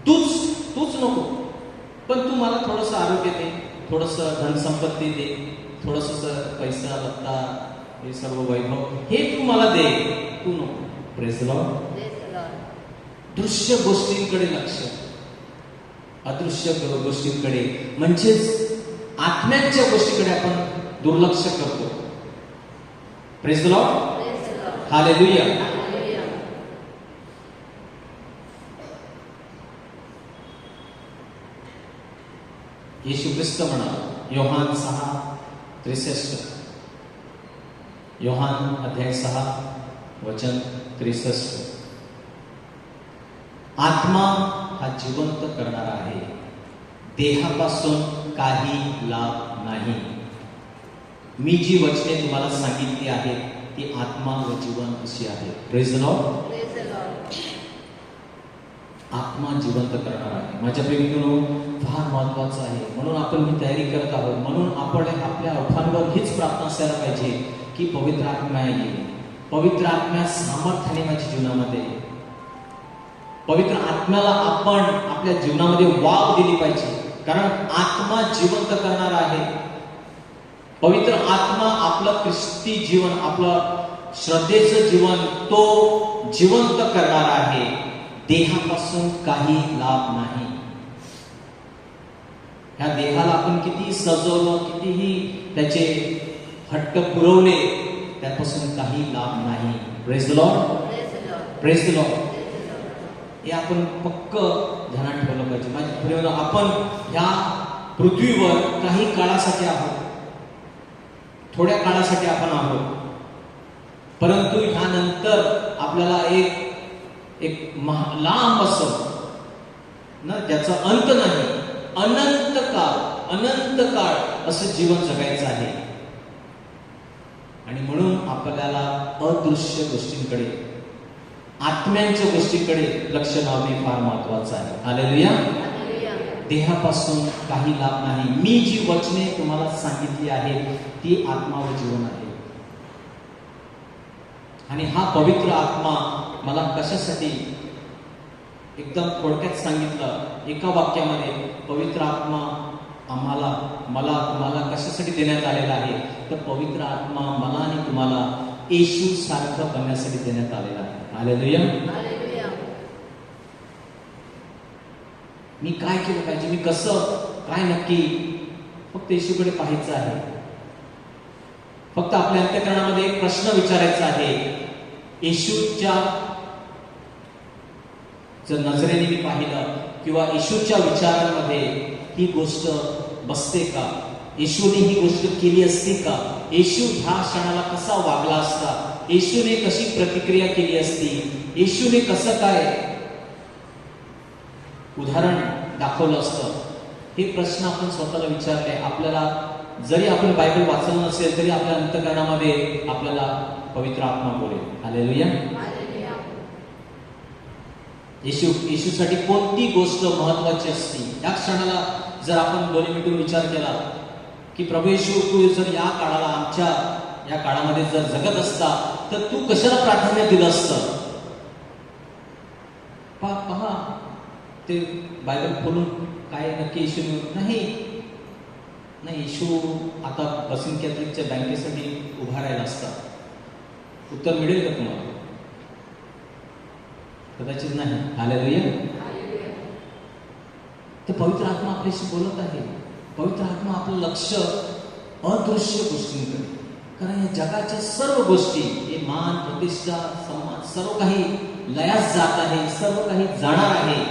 तूच नको, पण तू मला थोडंसं आरोग्य दे, थोडंसं धनसंपत्ती दे, थोडंसं पैसा लत्ता, हे सर्व वैभव हे तू मला दे, तू नको. Praise the Lord. दृश्य गोष्टींकडे लक्ष, अदृश्य गोष्टींकडे म्हणजेच आत्म्यांच्या गोष्टीकडे आपण दुर्लक्ष करतो. Praise the lord. हालेलुया. येशू ख्रिस्त म्हणाला, योहान 6:63, योहान अध्याय 6 वचन 63, आत्मा हा जिवंत करणारा आहे, देहापासून काही लाभ नाही. मी जी वचने तुम्हाला सांगितली आहेत ती आत्मा व जीवन अशी आहे. Praise the Lord. आत्मा जिवंत करणार आहे. माझ्या प्रेमींनो, फार महत्वाचं आहे. म्हणून आपण ही तयारी करत आहोत. म्हणून आपण आपल्या ओठांवर हीच प्रार्थना असायला पाहिजे की पवित्र आत्मा येईल, पवित्र आत्म्या सामर्थ्याने माझ्या जीवनामध्ये, पवित्र आत्म्याला आपण आपल्या जीवनामध्ये वाव दिली पाहिजे. कारण आत्मा जिवंत करणार आहे. पवित्र आत्मा आपलं ख्रिस्ती जीवन, आपलं श्रद्धेचं जीवन तो जिवंत करणार आहे. देहापासून काही लाभ नाही. ह्या देहाला आपण किती सजवलं, कितीही त्याचे हट्ट पुरवले, त्यापासून काही लाभ नाही. Praise the lord. Praise the Lord. हे आपण पक्क ध्यानात ठेवलं पाहिजे. माझ्या प्रिय, आपण ह्या पृथ्वीवर काही काळासाठी आहोत, थोड्या काळासाठी आपण आहोत, परंतु ह्यानंतर आपल्याला एक लांब असं ना, ज्याचा अंत नाही, अनंत काळ असं जीवन जगायचं आहे. आणि म्हणून आपल्याला अदृश्य गोष्टींकडे, आत्म्यांच्या गोष्टींकडे लक्ष लावणे फार महत्वाचं आहे. हालेलुया. देहापासून काही लाभ नाही. मी जी वचने तुम्हाला सांगितली आहेत ती आत्मा व जीवन आहे. आणि हा पवित्र आत्मा मला कशासाठी, एकदम थोडक्यात सांगितलं एका वाक्यामध्ये, पवित्र आत्मा मला तुम्हाला कशासाठी देण्यात आलेला आहे, तर पवित्र आत्मा मला आणि तुम्हाला येशू सारखं बनण्यासाठी देण्यात आलेला आहे. हालेलुया. मी काय केलं पाहिजे, मी कसं काय नक्की, फक्त येशूकडे पाहायचं आहे. फक्त आपल्या अंतःकरणामध्ये एक प्रश्न विचारायचा आहे, येशूच्या जर नजरेने मी पाहिलं किंवा येशूच्या विचारांमध्ये ही गोष्ट बसते का, येशूने ही गोष्ट केली असती का, येशू ह्या क्षणाला कसा वागला असता, येशूने कशी प्रतिक्रिया केली असती, येशूने कसं काय उदाहरण दाखवलं असतं. हे प्रश्न आपण स्वतःला विचारले. आपल्याला जरी आपण बायबल वाचलं नसेल तरी आपल्या अंतःकरणामध्ये आपल्याला पवित्र आत्मा बोलेल. हालेलुया. येशूसाठी कोणती गोष्ट महत्वाची असती, या क्षणाला जर आपण दोन्ही मिनिटं विचार केला की प्रभू येशू, तू जर या काळाला, आमच्या या काळामध्ये जर जगत असता तर तू कशाला प्राधान्य दिलं असतं. पहा ते बायबल खोलून काय नक्की येशू नाही, येशू आता बसिन कॅथलिकच्या बँकेसाठी उभा राहिला असता. उत्तर मिळेल का तुम्हाला? कदाचित नाही. हालेलुया. तर पवित्र आत्मा आपल्याशी बोलत आहे. पवित्र आत्मा आपलं लक्ष अदृश्य गोष्टींकडे, कारण या जगाच्या सर्व गोष्टी, हे मान, प्रतिष्ठा, सन्मान, सर्व काही लयास जात आहे, सर्व काही जाणार आहे,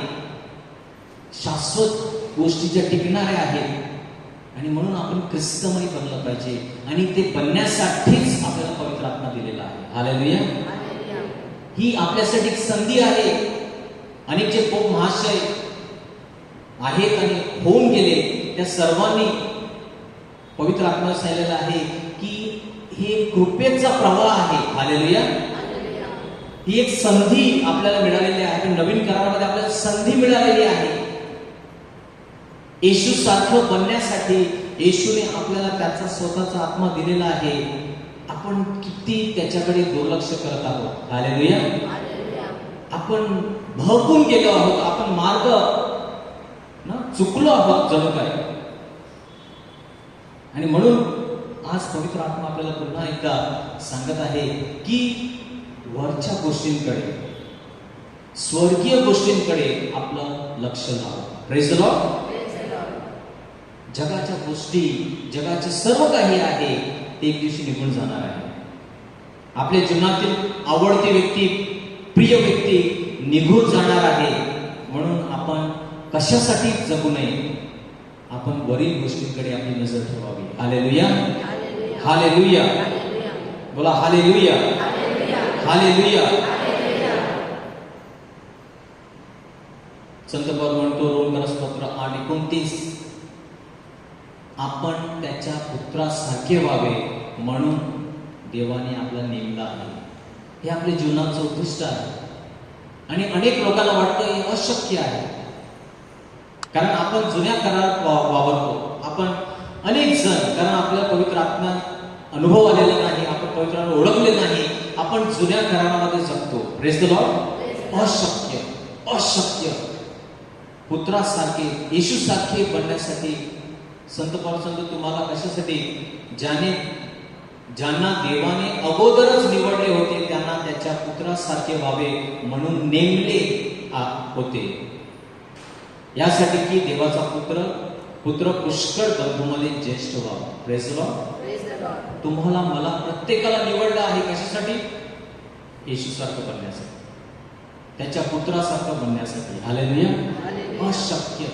शाश्वत गोष्टी ज्या टिकणाऱ्या आहेत. आणि म्हणून आपण ख्रिस्तमय बनलं पाहिजे, आणि ते बनण्यासाठीच आपल्याला पवित्र आत्मा दिलेला आहे. हालेलुया. ही आपल्यासाठी एक संधी आहे. अनेक जे पोप महाशय आहेत आणि होऊन गेले, त्या सर्वांनी पवित्र आत्मा सांगितलेलं आहे की हे कृपेचा प्रवाह आहे. हालेलुया. ही एक संधी आपल्याला मिळालेली आहे. नवीन करारामध्ये आपल्याला संधी मिळालेली आहे. येशू सारखं बनण्यासाठी येशूने आपल्याला त्याचा स्वतःचा आत्मा दिलेला आहे. आपण किती त्याच्याकडे दुर्लक्ष करत आहोत. हालेलुया. आपण भरकून गेलो आहोत, आपण मार्ग चुकलो आहोत जणू काय. आणि म्हणून आज पवित्र आत्मा आपल्याला पुन्हा एकदा सांगत आहे की वरच्या गोष्टींकडे, स्वर्गीय गोष्टींकडे आपलं लक्ष लावा. Praise the Lord. जगाच्या गोष्टी, जगाचे सर्व काही आहे ते एक दिवशी निघून जाणार आहे. आपल्या जीवनातील आवडती व्यक्ती, प्रिय व्यक्ती निघून जाणार आहे. म्हणून आपण कशासाठी जगू नये, आपण वरील गोष्टींकडे आपली नजर ठेवावी. हालेलुया. हालेलुया. बोला हालेलुया. हालेलुया. संत पौल म्हणतो रोमकरांस्तोत्र 8:29, आपण त्याच्या पुत्रासारखे व्हावे म्हणून देवाने आपला नेमला आहे. हे आपल्या जीवनाचं उद्दिष्ट आहे. आणि अनेक लोकांना वाटतं हे अशक्य आहे, कारण आपण जुन्या करारात वावरतो. आपण अनेक जण, कारण आपल्याला पवित्र आत्मा अनुभव आलेला नाही, आपण पवित्राला ओळखले नाही, आपण जुन्या करारामध्ये जगतो. Praise the Lord. अशक्य, अशक्य. पुत्रासारखे, येशूसारखे बनण्यासाठी संत पौल सांगतो, तुम्हाला कशासाठी, ज्यांना देवाने अगोदरच निवडले होते त्यांना त्याच्या पुत्रासारखे व्हावे म्हणून नेमले होते, यासाठी की देवाचा पुत्र पुष्कळ बंधूमध्ये ज्येष्ठ व्हावा. Praise the Lord. तुम्हाला, मला, प्रत्येकाला निवडलं आहे कशासाठी? येशूसारखं बनण्यासाठी, त्याच्या पुत्रासारखं बनण्यासाठी. हालेलुया. अशक्य.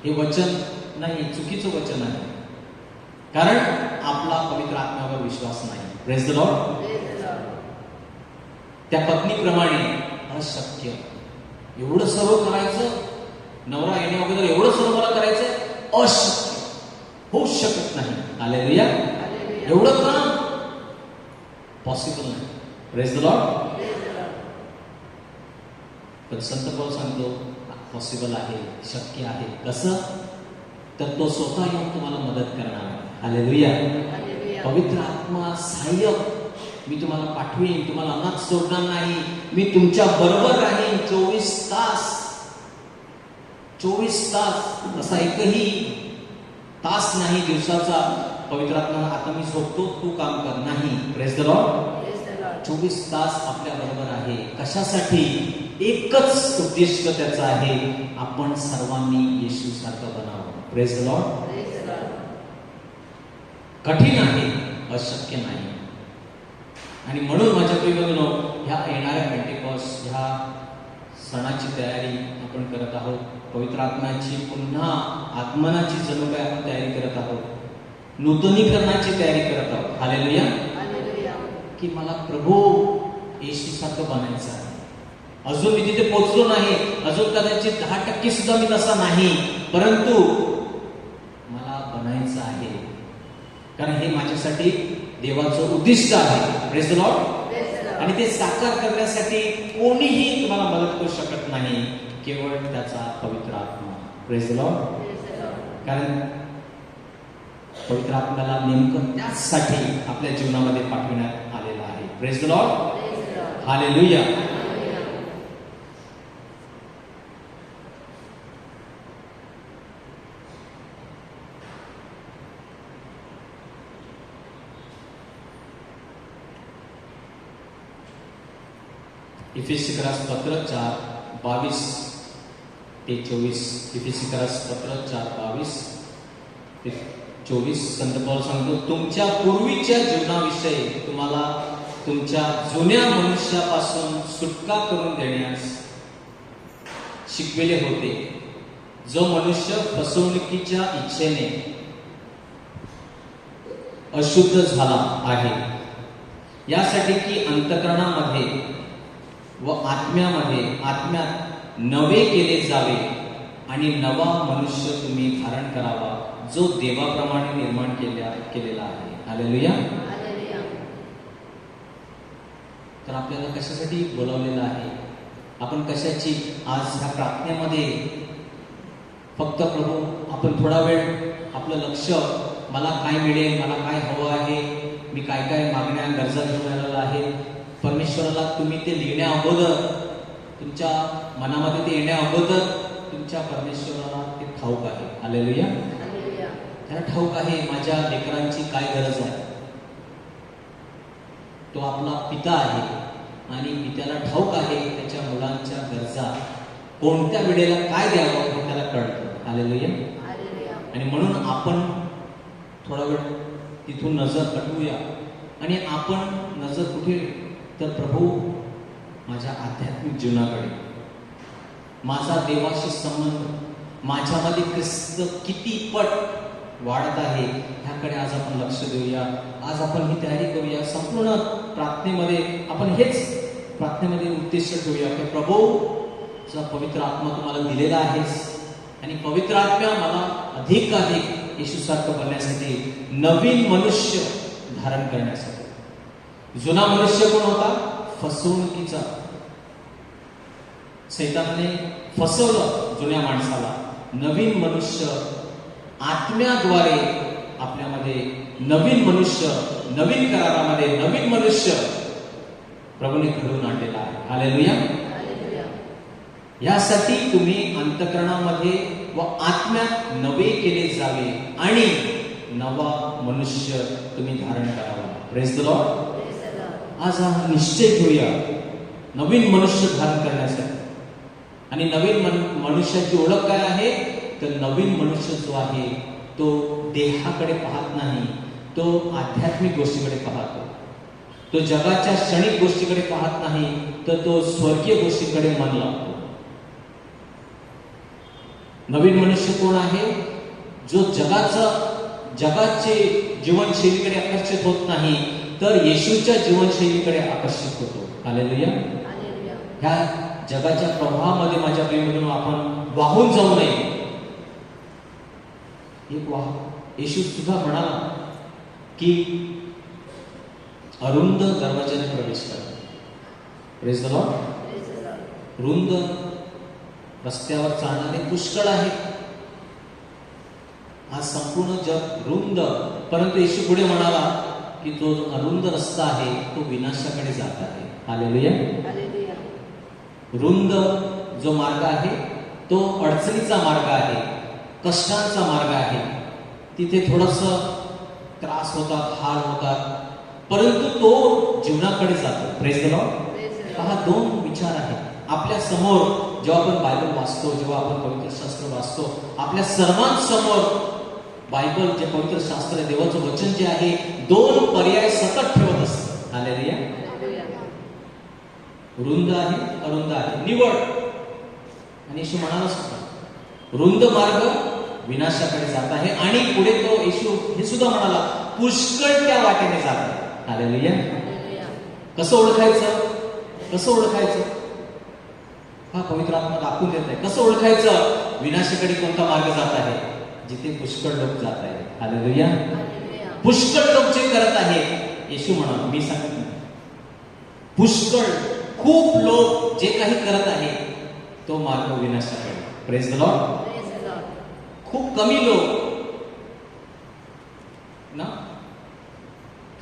हे वचन नाही, चुकीचं वचन आहे, कारण आपला पवित्र आत्म्यावर विश्वास नाही. Praise the Lord. त्या पत्नीप्रमाणे अशक्य. एवढं सर्व करायचं, नवरा येण्या अगोदर एवढं सर्व मला करायचं, अशक्य, होऊ शकत नाही. हालेलुया. एवढं काम पॉसिबल नाही. Praise the Lord. पण संत पौल सांगतो पॉसिबल आहे, शक्य आहे. कसं? तर तो स्वतः येऊन तुम्हाला मदत करणार आहे. हालेलुया. पवित्र आत्मा सहाय्यक मी तुम्हाला पाठवीन, तुम्हाला अनाथ सोडणार नाही, मी तुमच्या बरोबर राहीन 24 तास. 24 तास असा एकही तास नाही दिवसाचा पवित्र आत्मा आता मी झोपतो तू काम कर, नाही. Praise the Lord. 24 तास आपल्या बरोबर आहे. कशासाठी? एकच उद्दिष्ट त्याचं आहे, आपण सर्वांनी येशू सारखं बनावं. Praise the Lord. कठीण आहे, अशक्य नाही. आणि म्हणून माझ्या प्रियबंधूंनो, ह्या येणाऱ्या पेंटेकॉस्ट ह्या सणाची तयारी आपण करत आहोत. पवित्र आत्म्याची पुन्हा आगमनाची जणू काय आपण तयारी करत आहोत, नूतनीकरणाची तयारी करत आहोत. हालेलुया. की मला प्रभू येशू सारखं बनायचं आहे. अजून मी तिथे पोहोचलो नाही, अजून कदाचित 10% सुद्धा मी तसा नाही, परंतु मला बनायचं आहे, कारण हे माझ्यासाठी देवाचं उद्दिष्ट आहे. Praise the Lord. आणि ते साकार करण्यासाठी कोणीही तुम्हाला मदत करू शकत नाही, केवळ त्याचा पवित्र आत्मा. Praise the Lord. कारण पवित्र आत्म्याला नेमकं त्याचसाठी आपल्या जीवनामध्ये पाठविण्यात आलेला आहे. Praise the lord. हालेलुया. इफिसिकरास पत्र 4:22 ते 24. इफिसिकरास पत्र 4:22 ते 24. संत पौल सांगतो, तुमच्या पूर्वीच्या जीवनाविषयी तुम्हाला तुमच्या जुन्या मनुष्यापासून सुटका करून देण्यास शिकविले होते, जो मनुष्य फसवणुकीच्या इच्छेने अशुद्ध झाला आहे, यासाठी की अंतःकरणामध्ये व आत्म्यात नवे केले जावे आणि नवा मनुष्य तुम्ही धारण करावा, जो देवाप्रमाणे निर्माण केलेला आहे. हालेलुया. तर आपल्याला कशासाठी बोलावलेलं आहे? आपण कशाची आज ह्या प्रार्थनेमध्ये फक्त प्रभू आपण थोडा वेळ आपलं लक्ष, मला काय मिळेल, मला काय हवं आहे, मी काय काय मागण्या गरजा घेऊन आलेला आहे, परमेश्वराला तुम्ही ते लिहिण्या अगोदर, तुमच्या मनामध्ये ते येण्या अगोदर तुमच्या परमेश्वराला ते ठाऊक आहे. हालेलुया. त्याला ठाऊक आहे माझ्या लेकरांची काय गरज आहे. तो आपला पिता आहे आणि पित्याला ठाऊक आहे त्याच्या मुलांच्या गरजा कोणत्या वेळेला काय द्यावं हे त्याला कळतं. हालेलुया. आणि म्हणून आपण थोडा वेळ तिथून नजर हटवूया आणि आपण नजर कुठे, तर प्रभू माझ्या आध्यात्मिक जीवनाकडे, माझा देवाशी संबंध, माझ्यामध्ये ख्रिस्त किती पट वाढत आहे ह्याकडे आज आपण लक्ष देऊया. आज आपण ही तयारी करूया. संपूर्ण प्रार्थनेमध्ये आपण हेच प्रार्थनेमध्ये उद्देश ठेवूया की प्रभूचा पवित्र आत्मा तुम्हाला दिलेला आहेस आणि पवित्र आत्मा मला अधिक येशूसारखं बनण्यासाठी, नवीन मनुष्य धारण करण्यासाठी. जुना मनुष्य कोण होता? फसवणुकीचा. सैतानाने फसवलं जुन्या माणसाला. नवीन मनुष्य आत्म्याद्वारे आपल्यामध्ये नवीन मनुष्य, नवीन करारामध्ये नवीन मनुष्य प्रभूने घडवून आणलेला आहे. हालेलुया. यासाठी तुम्ही अंतःकरणामध्ये व आत्म्यात नवे केले जावे आणि नवा मनुष्य तुम्ही धारण करावा. Praise the Lord. आज हा निश्चय घेऊया नवीन मनुष्य धारण करण्यासाठी. आणि नवीन मनुष्याची ओळख काय आहे? तर नवीन मनुष्य जो आहे तो देहाकडे पाहत नाही, तो आध्यात्मिक गोष्टीकडे पाहतो. तो जगाच्या क्षणिक गोष्टीकडे पाहत नाही, तर तो स्वर्गीय गोष्टीकडे मन लावतो. नवीन मनुष्य कोण आहे? जो जगाचे जीवनशैलीकडे आकर्षित होत नाही, तर येशूच्या जीवनशैलीकडे आकर्षित होतो. हालेलुया. ह्या जगाच्या प्रवाहामध्ये माझ्या प्रेममधून आपण वाहून जाऊ नये. येशू सुद्धा म्हणाला की अरुंद दरवाजाने प्रवेश करा. Praise the Lord. रुंद रस्त्यावर चालणारे पुष्कळ आहेत. आज संपूर्ण जग रुंद, परंतु येशू पुढे म्हणाला की तो अरुंद रस्ता आहे तो विनाशाकडे जात आहे. हालेलुया. रुंद जो मार्ग आहे तो अडचणीचा मार्ग आहे, कष्टांचा मार्ग आहे. तिथे थोडस त्रास होतात, हाल होतात, परंतु तो जीवनाकडे जातो. Praise the Lord. हा दोन विचार आहेत आपल्या समोर. जेव्हा आपण बायबल वाचतो, जेव्हा आपण पवित्र शास्त्र वाचतो, आपल्या सर्वांसमोर बायबल जे पवित्र शास्त्र आहे, देवाचं वचन जे आहे, दोन पर्याय सतत ठेवत असतं. हालेलुया. रुंद आहे, अरुंद आहे, निवड. आणि येशू म्हणाला सुद्धा रुंद मार्ग विनाशाकडे जात आहे आणि पुढे तो येशू हे सुद्धा म्हणाला पुष्कळ त्या वाटेने जात आहे. हालेलुया. कसं ओळखायचं? कसं ओळखायचं? हा पवित्र आत्मा दाखवून देत आहे. कसं ओळखायचं? विनाशाकडे कोणता मार्ग जात आहे? जिथे पुष्कळ लोक जात आहेत. हालेलुया. पुष्कळ लोक जे करत आहेत, येशू म्हणाला, मी सांगत नाही, पुष्कळ खूप लोक जे काही करत आहेत तो मार्ग विनाशाकडे. Praise the Lord. खूप कमी लोक ना,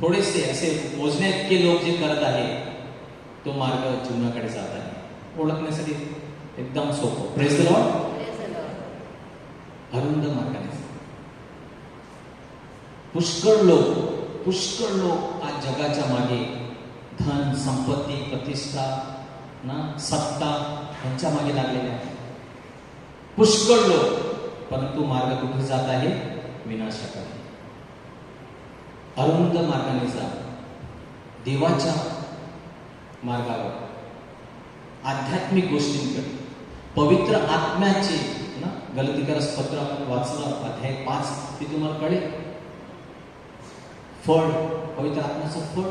थोडेसे असे मोजण्या इतके लोक जे करत आहेत तो मार्ग जीवनाकडे जात आहे. ओळखण्यासाठी एकदम सोपं. Praise the Lord. अरुंद मार्गाने पुष्कळ लोक आज जगाच्या मागे धन, संपत्ती, प्रतिष्ठा ना, सत्ता यांच्या मागे लागलेले आहेत. पुष्कळ लोक, परंतु मार्ग कुठे जात आहे? विनाशाकडे. अरुंद मार्गाने जा, देवाच्या मार्गावर, आध्यात्मिक गोष्टींकडे, पवित्र आत्म्याचे ना, गलतीकारस पत्र आपण वाचलं अध्याय 5, ते तुम्हाला कळेल. फळ, पवित्र आत्म्याचं फळ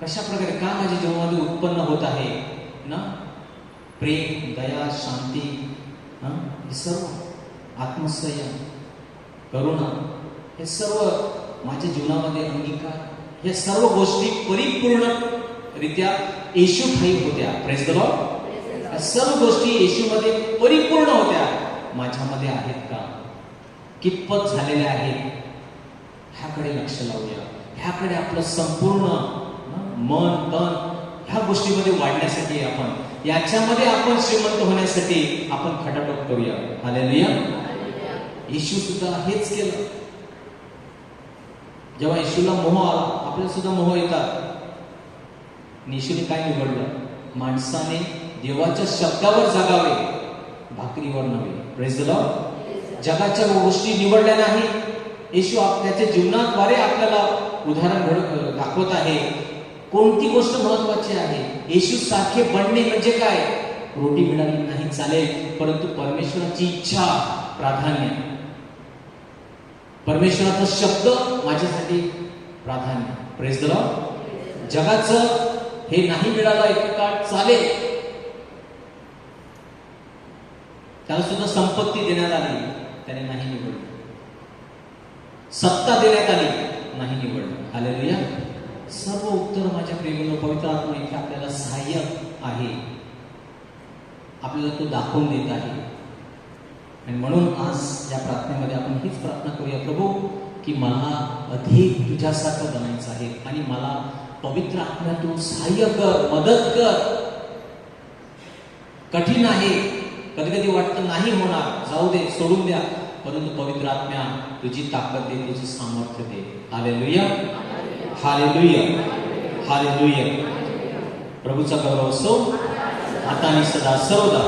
कशा प्रकारे का माझ्या जीवनामध्ये उत्पन्न होत आहे ना? प्रेम, दया, शांती, हे सर्व, आत्मसंयम, करुणा, हे सर्व माझ्या जीवनामध्ये, अंगीकार, हे सर्व गोष्टी परिपूर्णरित्या येशू ठाई होत्या. Praise the Lord. या सर्व गोष्टी येशूमध्ये परिपूर्ण होत्या. माझ्यामध्ये आहेत का? कितपत झालेल्या आहेत? ह्याकडे लक्ष लावूया. ह्याकडे आपलं संपूर्ण मन, तन ह्या गोष्टीमध्ये वाढण्यासाठी, आपण याच्यामध्ये आपण श्रीमंत होण्यासाठी आपण खटाटोप करूया. हालेलुया. येशू सुद्धा हेच केलं. जेव्हा येशूला मोह आला, आपल्याला सुद्धा मोह येतात. येशूने काय निवडलं? माणसाने देवाच्या शब्दावर जगावे, भाकरीवर नव्हे. Praise the Lord. जगाच्या गोष्टी निवडल्या नाही. येशू त्याच्या जीवनाद्वारे आपल्याला उदाहरण दाखवत आहे. कोणती गोष्ट महत्वाची आहे? येशू सारखे बनणे म्हणजे काय? रोटी मिळाली नाही चालेल, परंतु परमेश्वराची इच्छा प्राधान्य, परमेश्वराचा शब्द माझ्यासाठी प्राधान्य. Praise the Lord. जगाचं हे नाही मिळालं एक काळ चालेल, त्याला सुद्धा संपत्ती देण्यात आली, त्याने नाही निवडली. सत्ता देण्यात आली, नाही निवडलं. हालेलुया. सर्व उत्तर माझ्या प्रेमीला पवित्र आत्मा इथे आपल्याला सहाय्यक आहे, आपल्याला तो दाखवून देत आहे. आणि म्हणून आज या प्रार्थनेमध्ये आपण हीच प्रार्थना करूया, प्रभू, की मला अधिक तुझ्यासारखं बनायचं आहे आणि मला पवित्र आत्मा तू सहाय्य कर, मदत कर. कठीण आहे, कधी कधी वाटतं नाही होणार, जाऊ दे, सोडून द्या, परंतु पवित्र आत्म्या तुझी ताकद दे, तुझी सामर्थ्य दे. Hallelujah, hallelujah, hallelujah. प्रभूचा गौरव असो आता आणि सदा सर्वदा.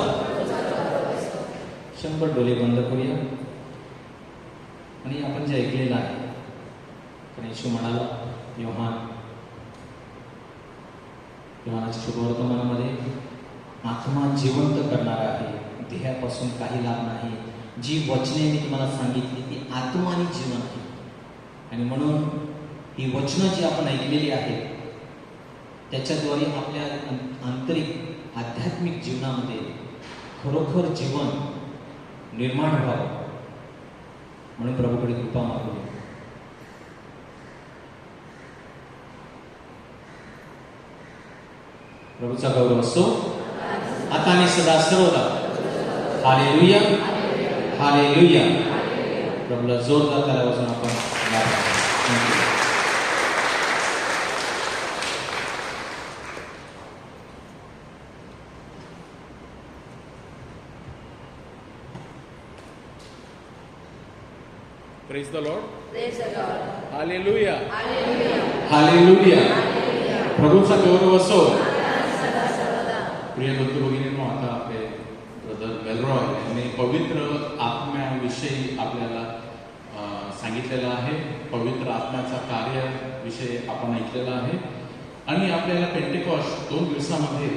100 डोळे बंद करूया आणि आपण जे ऐकलेलं आहे, कारण येशू म्हणाला योहानाच्या शुभवर्तमानामध्ये, आत्मा जिवंत करणार आहे, देहापासून काही लाभ नाही. जी वचने मी तुम्हाला सांगितली ती आत्मा आणि जीवन आहे. आणि म्हणून ही वचनं जी आपण ऐकलेली आहेत त्याच्याद्वारे आपल्या आंतरिक आध्यात्मिक जीवनामध्ये खरोखर जीवन निर्माण व्हावं, म्हणून प्रभूकडे कृपा मागूया. प्रभूचा गौरव असो आता आणि सदा सर्वदा. Hallelujah, hallelujah. प्रभूला जोरदार त्याला वाजून आपण Praise the Lord. Praise the Lord. Hallelujah. Hallelujah. Hallelujah. Hallelujah. प्रभूचा गौरव असो. सदा सर्वदा. प्रिय बंधू भगिनींनो, आता आपले ब्रदर बेलरॉय यांनी पवित्र आत्म्याविषयी आपल्याला सांगितलेलं आहे. पवित्र आत्म्याचा कार्य विषय आपण ऐकलेला आहे. आणि आपल्याला पेंटेकॉस्ट 2 दिवसामध्ये,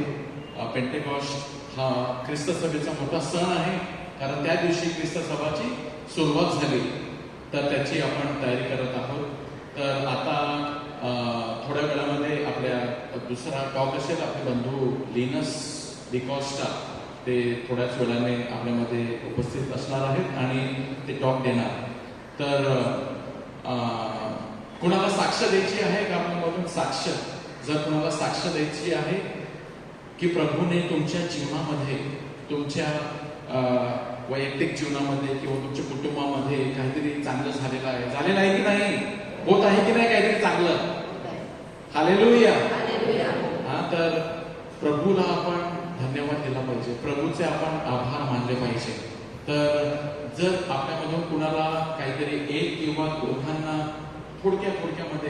पेंटेकॉस्ट हा ख्रिस्त सभेचा मोठा सण आहे, कारण त्या दिवशी ख्रिस्त सभाची सुरुवात झाली, तर त्याची आपण तयारी करत आहोत. तर आता थोड्या वेळामध्ये आपल्या दुसरा टॉक असेल. आपले बंधू लिनस डिकॉस्टा ते थोड्याच वेळाने आपल्यामध्ये उपस्थित असणार आहेत आणि ते टॉक देणार. तर कुणाला साक्ष द्यायची आहे का आपल्यामधून? साक्ष, जर कुणाला साक्ष द्यायची आहे की प्रभूने तुमच्या जीवनामध्ये, तुमच्या वैयक्तिक जीवनामध्ये किंवा तुमच्या कुटुंबामध्ये काहीतरी चांगलं झालेलं आहे की नाही? होत आहे की नाही काहीतरी चांगलं? हालेलुया. हा, तर प्रभूला आपण धन्यवाद दिला पाहिजे, प्रभूचे आपण आभार मानले पाहिजे. तर जर आपल्यामधून कुणाला काहीतरी एक किंवा दोघांना थोडक्यामध्ये